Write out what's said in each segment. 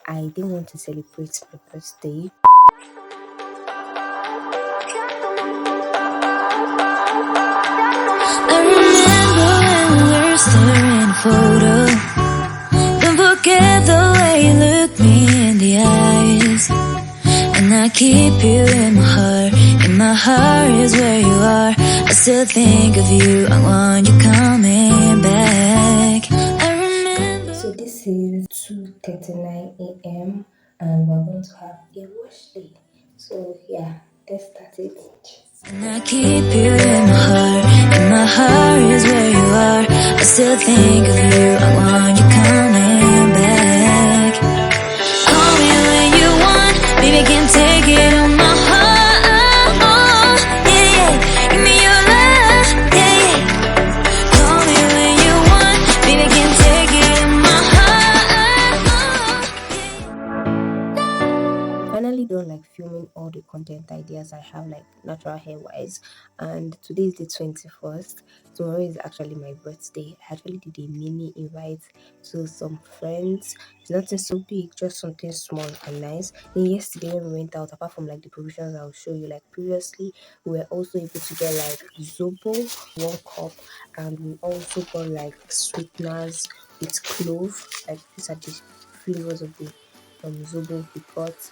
I didn't want to celebrate my birthday. I remember when we were staring photo. Don't forget the way you look me in the eyes. And I keep you in my heart. In my heart is where you are. I still think of you. I want you coming back. I remember. So this is 2:39 a.m. and we're going to have a wash day. So yeah, let's start it. And I keep you in my heart. In my heart is where you are. I still think of you. I want you coming back. Call me when you want. Baby, can't take it on my heart. Yeah, yeah. Give me your love. Yeah, yeah. Call me when you want. Baby, can't take it on my heart. Finally done like filming all the content ideas I have, like natural hair wise, and today is the 21st. Tomorrow is actually my birthday. I actually did a mini invite to some friends. It's nothing so big, just something small and nice. Then yesterday when we went out, apart from like the provisions I'll show you, like previously we were also able to get like zobo 1 cup, and we also got like sweeteners with clove. Like these are the flavors of the zobo.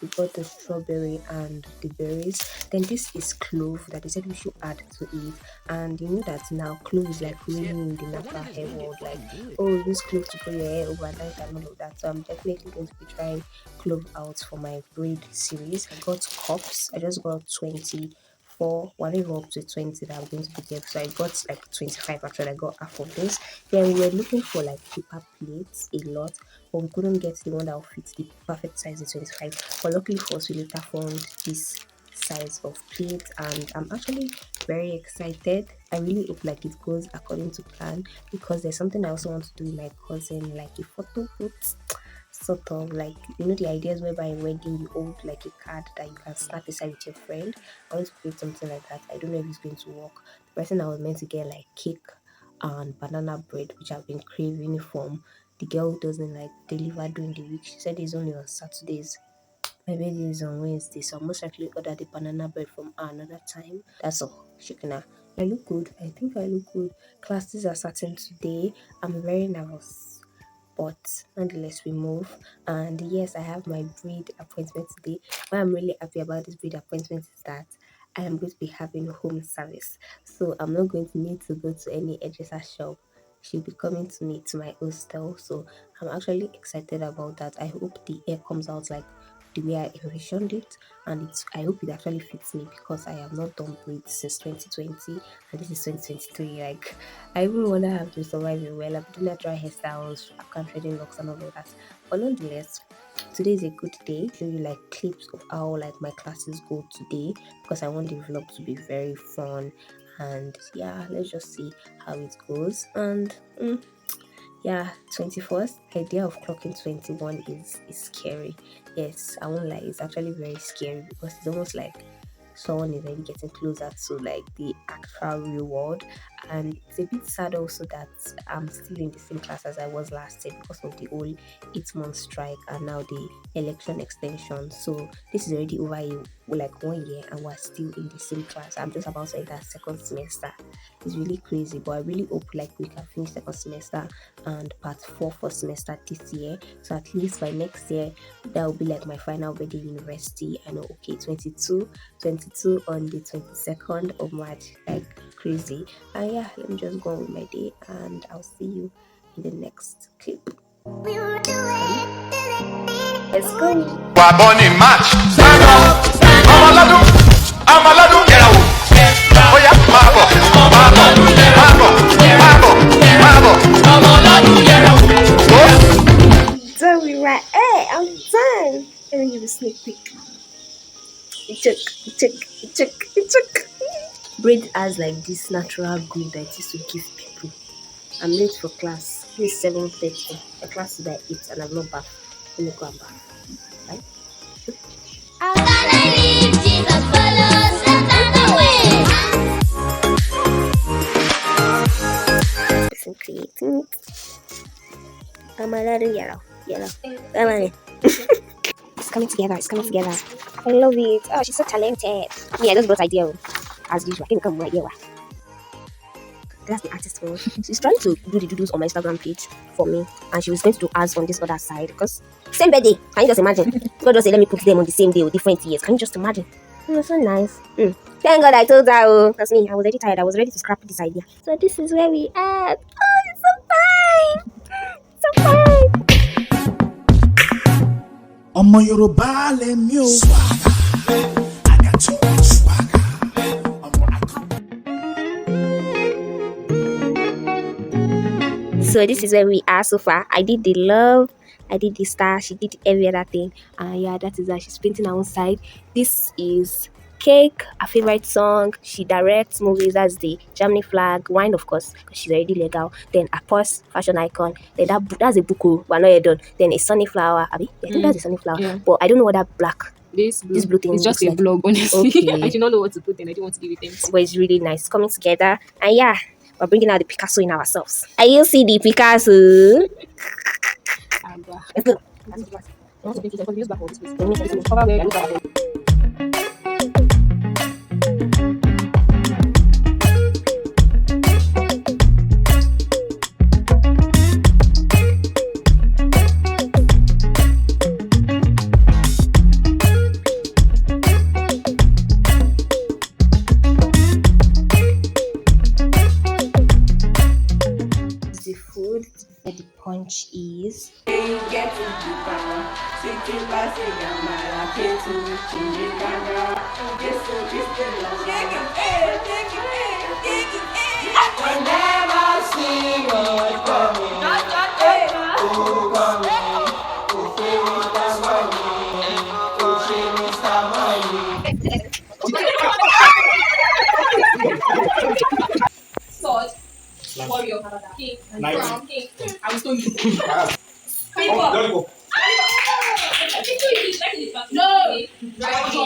We got the strawberry and the berries. Then this is clove that they said we should add to it. And you know that now clove is like really in the natural hair world, like, oh, use clove to put your hair overnight and all of that. So I'm definitely going to be trying clove out for my braid series. I got cups. I just got 24, one even up to 20 that I'm going to be there. So I got like 25 actually. I got half of this. Then we were looking for like paper plates a lot, but we couldn't get the one that will fit the perfect size of 25. But luckily for us, we later found this size of plate, and I'm actually very excited. I really hope like it goes according to plan, because there's something I also want to do with my cousin, like a photo booth. Sort of like, you know, the ideas whereby in wedding you hold like a card that you can snap aside with your friend. I want to create something like that. I don't know if it's going to work. The person I was meant to get like cake and banana bread, which I've been craving from the girl who doesn't like deliver during the week. She said it's only on Saturdays. My birthday is on Wednesday, so I'll most likely order the banana bread from her another time. That's all. Shikina. I look good. I think I look good. Classes are starting today. I'm very nervous, but nonetheless we move. And yes, I have my breed appointment today. What I'm really happy about this breed appointment is that I am going to be having home service, so I'm not going to need to go to any hairdresser shop. She'll be coming to me to my hostel, so I'm actually excited about that. I hope the hair comes out like the way I envisioned it, and I hope it actually fits me, because I have not done braids since 2020 and this is 2023. Like, I even wonder how to survive it well. I've done natural hairstyles, I can't threading locks and all of that. But nonetheless, today is a good day. Show you like clips of how like my classes go today, because I want the vlog to be very fun. And yeah, let's just see how it goes. And yeah, 21st, idea of clocking 21 is scary. Yes, I won't lie, it's actually very scary, because it's almost like someone is already getting closer to like the actual real world. And it's a bit sad also that I'm still in the same class as I was last year, because of the whole 8-month strike and now the election extension. So this is already over like 1 year and we're still in the same class. I'm just about to enter second semester. It's really crazy, but I really hope like we can finish second semester and part 4 for semester this year. So at least by next year, that will be like my final wedding university. I know, okay, 22 on the 22nd of March, like crazy. And yeah, let me just go on with my day, and I'll see you in the next clip. Let's go. We're born in March. Stand up. I'm a ladu. Get out. Oh yeah, marble. Done with right. Hey, I'm done. Let me give you a sneak peek. It took. Braid has like this natural glue that it used to give people. I'm late for class. This is 7:30. The class is by 8 and I'm not back. Let me go and back. Right? Listen, creating it. I'm a little yellow. Come on. coming together. It's coming together. I love it. Oh, she's so talented. Me, I just brought idea. As usual, I can come right here. That's the artist world. She's trying to do the doodles on my Instagram page for me, and she was going to do ours on this other side because same birthday. Can you just imagine? God just say let me put them on the same day or different years. Can you just imagine? So nice. Thank God I told her. Oh, that's me. I was already tired. I was ready to scrap this idea. So this is where we at. Oh, it's so fine. So fine. Ọmọ Yorùbá lèmi o. Swagger, I got too much swagger. So this is where we are so far. I did the love, I did the star, she did every other thing. And yeah, that is how she's painting her own side. This is Cake, her favorite song. She directs movies. That's the Germany flag. Wine, of course, because she's already legal. Then a purse, fashion icon. Then that's a buku, but not yet done. Then a sunflower. I think that's a sunflower. Yeah. But I don't know what that black. This blue thing is just a blog, honestly. Okay. I do not know what to put in. I didn't want to give it names. But it's really nice. It's coming together. And yeah, we're bringing out the Picasso in ourselves. Are you see the Picasso? Let's go. The food that the punch is. Warrior, king, crown, king. I will stone you. No. No.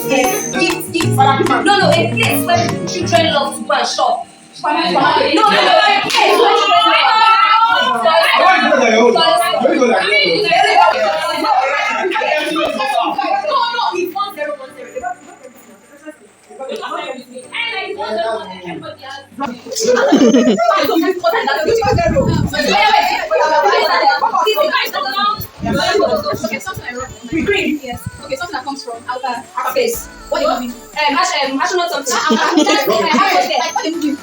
Yes. Gifts. No, a place where children love to go and shop. Green. Yes. Okay, something that comes from outer space. What do you mean? Astronaut something. What do you mean?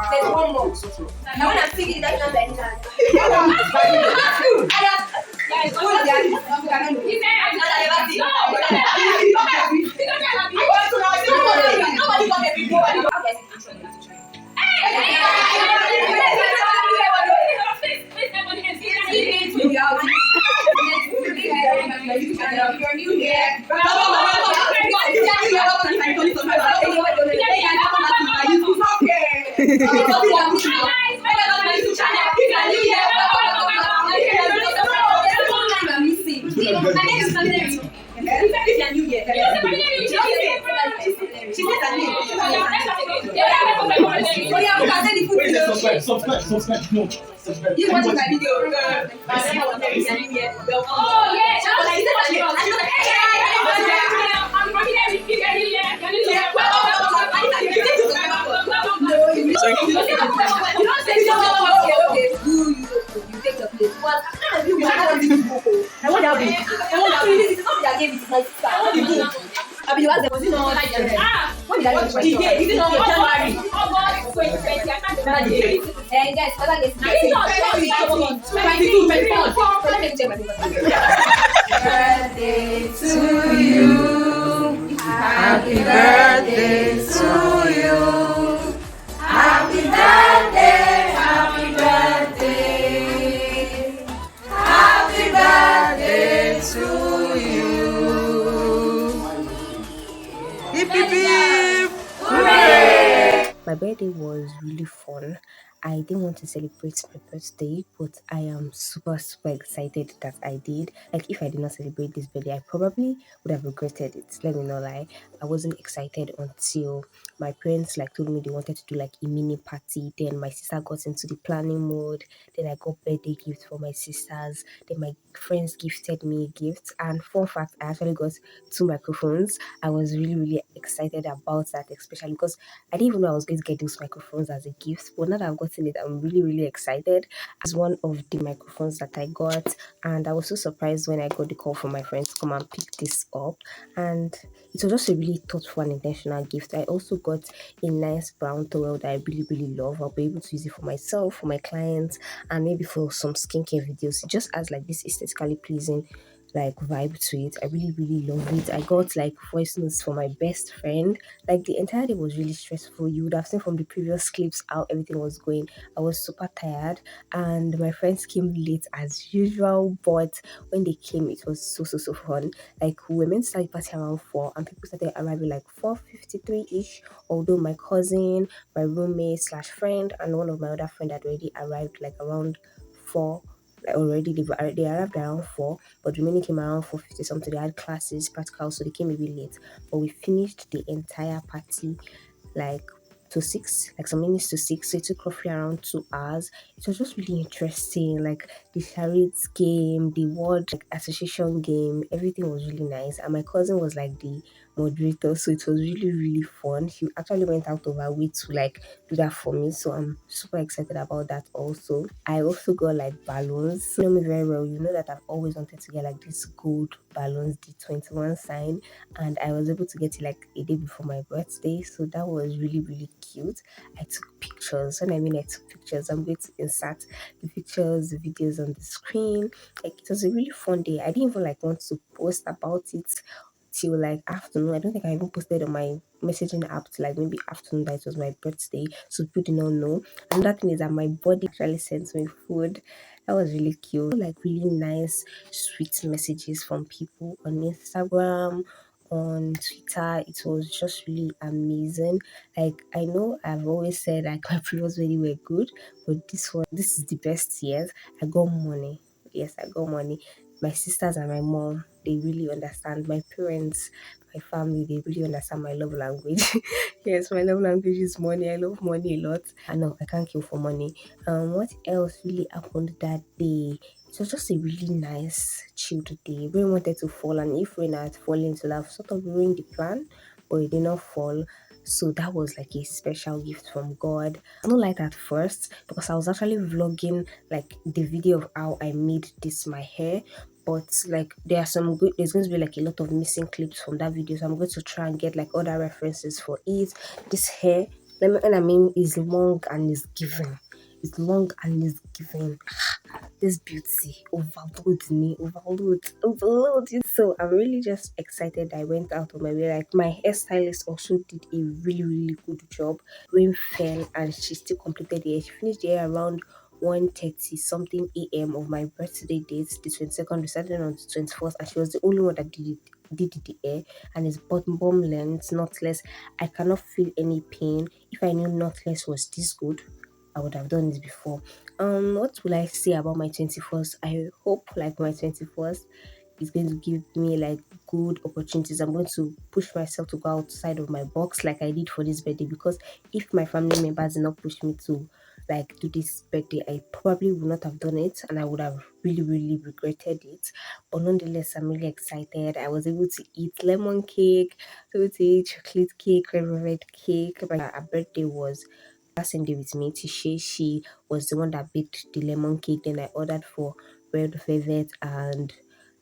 There's one more. I want to figure that out. out. You're new here. Subscribe. No. Subscribe. You watching my video? Oh yeah, birthday to you. Happy birthday to you. Happy birthday, happy birthday. Happy birthday to you. Hip hip hip. My birthday was really fun. I didn't want to celebrate my birthday, but I am super excited that I did. Like, if I did not celebrate this birthday, I probably would have regretted it. Let me not lie. I wasn't excited until my parents like told me they wanted to do like a mini party. Then my sister got into the planning mode. Then I got birthday gifts for my sisters. Then my friends gifted me gifts. And fun fact, I actually got 2 microphones. I was really excited about that, especially because I didn't even know I was going to get those microphones as a gift, but now that I've gotten it, I'm really excited. As one of the microphones that I got, and I was so surprised when I got the call from my friends to come and pick this up, and it was just a really thoughtful and intentional gift. I also got a nice brown towel that I really love. I'll be able to use it for myself, for my clients, and maybe for some skincare videos. It just has like this aesthetically pleasing like vibe to it. I really love it. I got like voice notes for my best friend. Like the entire day was really stressful. You would have seen from the previous clips how everything was going. I was super tired and my friends came late as usual, but when they came it was so fun. Like we were meant to start the party around 4 and people started arriving like 4:53 ish. Although my cousin, my roommate slash friend and one of my other friend had already arrived like around 4, like already they arrived around 4, but the remaining came around 4:50 something. They had classes, practical, so they came a bit late. But we finished the entire party like to 6, like some minutes to 6. So it took roughly around 2 hours. It was just really interesting. Like the charades game, the word like association game, everything was really nice. And my cousin was like the moderator, so it was really fun. She actually went out of her way to like do that for me. So I'm super excited about that also. I also got like balloons. You know me very well. You know that I've always wanted to get like this gold balloons, the 21 sign, and I was able to get it like a day before my birthday. So that was really cute. I took pictures. When I mean I took pictures, I'm going to insert the pictures, the videos on the screen. Like it was a really fun day. I didn't even like want to post about it till like afternoon. I don't think I even posted on my messaging app till like maybe afternoon that it was my birthday. So people did not know. Another thing is that my body actually sent me food. That was really cute. Like really nice, sweet messages from people on Instagram, on Twitter. It was just really amazing. Like I know I've always said like my previous video were good, but this is the best yet. I got money. Yes, I got money. My sisters and my mom, they really understand. My parents, my family, they really understand my love language. Yes, my love language is money. I love money a lot. I know I can't kill for money. What else really happened that day? It was just a really nice, chilled day. Rain wanted to fall, and if rain had fallen, to have sort of ruined the plan, but it did not fall. So that was like a special gift from God. I don't like at first because I was actually vlogging like the video of how I made this my hair, but like there's going to be like a lot of missing clips from that video, so I'm going to try and get like other references for it. This hair, and I mean is long and is giving. It's long and is giving. This beauty overload me, overload. So I'm really just excited I went out of my way. Like my hairstylist also did a really good job. Rain fell and she still completed the hair. She finished the hair around 1:30 something a.m. of my birthday date, the 22nd. We started on the 21st, and she was the only one that did the hair, and it's bottom length, knotless. I cannot feel any pain. If I knew knotless was this good, I would have done it before. What will I say about my 21st? I hope like my 21st is going to give me like good opportunities. I'm going to push myself to go outside of my box like I did for this birthday, because if my family members did not push me to like do this birthday, I probably would not have done it, and I would have really, really regretted it. But nonetheless, I'm really excited. I was able to eat lemon cake, able to eat chocolate cake, red velvet cake. Her birthday was same day with me. Tisha, she was the one that baked the lemon cake. Then I ordered for red velvet and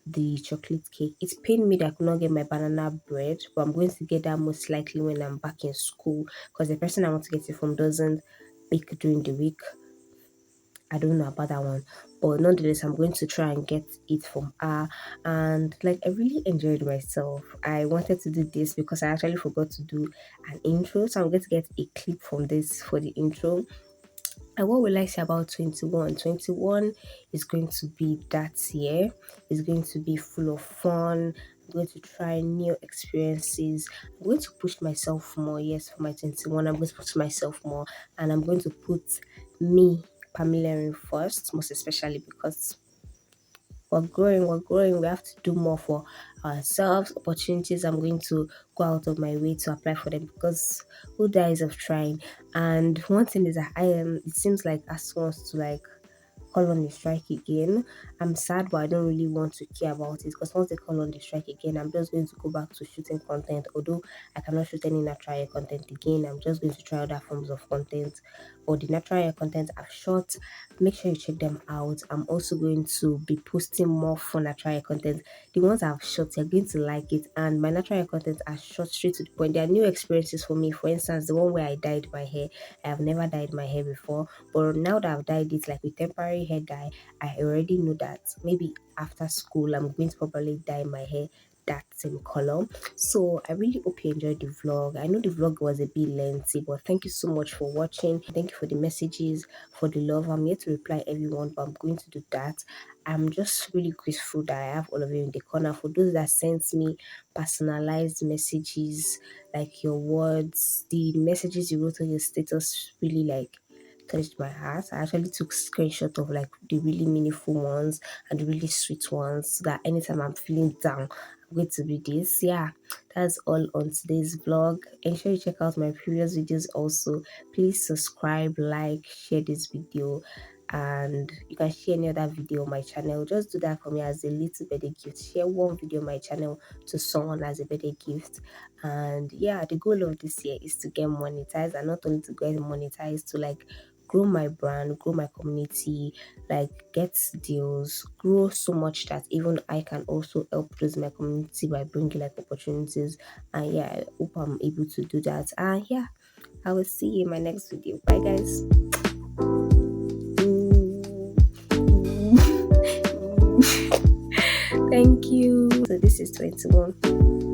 the chocolate cake. It's pained me that I could not get my banana bread, but I'm going to get that most likely when I'm back in school, because the person I want to get it from doesn't bake during the week. I don't know about that one, but nonetheless, I'm going to try and get it from her. And like, I really enjoyed myself. I wanted to do this because I actually forgot to do an intro, so I'm going to get a clip from this for the intro. And what will I say about 21? 21 is going to be that year. It's going to be full of fun. I'm going to try new experiences. I'm going to push myself more. Yes, for my 21, I'm going to push myself more. And I'm going to put me, Pamela, in first, most especially because we're growing. We have to do more for ourselves. Opportunities, I'm going to go out of my way to apply for them, because who dies of trying? And one thing is that I am, it seems like us wants to like call on the strike again. I'm sad, but I don't really want to care about it, because once they call on the strike again, I'm just going to go back to shooting content. Although I cannot shoot any natural hair content again, I'm just going to try other forms of content. Or the natural hair content I've shot, make sure you check them out. I'm also going to be posting more fun natural hair content. The ones I've shot, you're going to like it, and my natural hair content are short straight to the point. There are new experiences for me. For instance, the one where I dyed my hair. I have never dyed my hair before, but now that I've dyed it like with temporary hair dye, I already know that maybe after school I'm going to probably dye my hair that same color. So I really hope you enjoyed the vlog. I know the vlog was a bit lengthy, but thank you so much for watching. Thank you for the messages, for the love. I'm here to reply everyone, but I'm going to do that. I'm just really grateful that I have all of you in the corner. For those that sent me personalized messages, like your words, the messages you wrote on your status really like touched my heart. I actually took screenshot of like the really meaningful ones and the really sweet ones, so that anytime I'm feeling down, I'm going to be this. Yeah, that's all on today's vlog. Ensure you check out my previous videos also. Please subscribe, like, share this video, and you can share any other video on my channel. Just do that for me as a little birthday gift. Share one video on my channel to someone as a birthday gift. And yeah, the goal of this year is to get monetized, and not only to get monetized, to like grow my brand, grow my community, like get deals, grow so much that even I can also help those in my community by bringing like opportunities. And yeah, I hope I'm able to do that. And yeah, I will see you in my next video. Bye guys. Thank you. So this is 21.